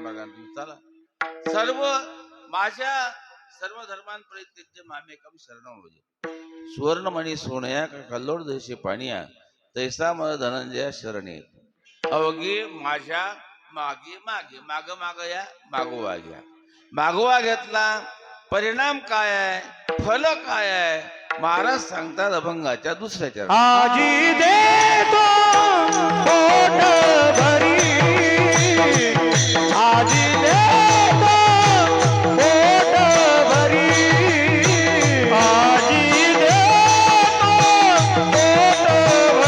बघा तुम्ही चला सर्व माझ्या सर्व धर्मांपरित्यज्य मामेकम शरणं व्रज सुवर्णमणी सोनया कल्लोळ देशी पाणिया तैसा मग धनंजया शरण येत अवघे माझ्या मागे मागे माग माग या मागोवा घ्या मागोवा घेतला परिणाम काय आहे फल काय आहे महाराज सांगतात अभंगाच्या दुसऱ्या चरणात आजी देतो पोट भरी आजी देतो पोट भरी आजी देतो पोट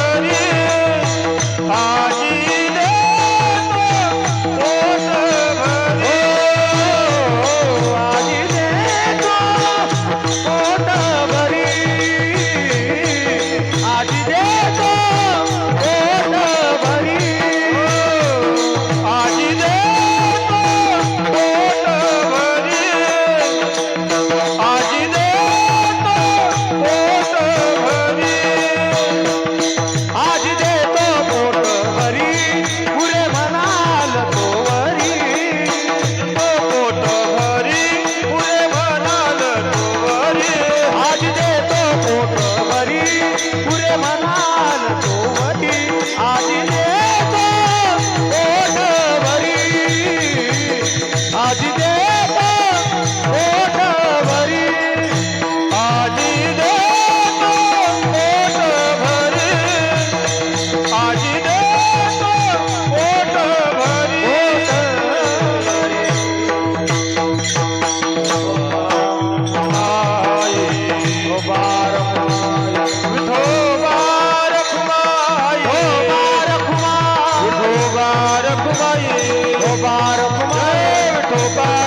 भरी आजी देतो पोट भरी आजी देतो पोट भरी आजी देतो पोट भरी आजी देतो पोट भरी आजी देतो पोट भरी आजी देतो पोट भरी पुरे म्हणाल तो वरी पोट भरी पुरे म्हणाल तो वरी आजी देतो पोट भरी पुरे म्हणाल तो वरी आजी देतो पोट भरी आजी देतो पोट भरी आजी देतो पोट भरी आजी देतो पोट भरी आई ओ बारक विठो बारक माई ओ बारक माई विठो बारक माई ओ बारक माई विठो बारक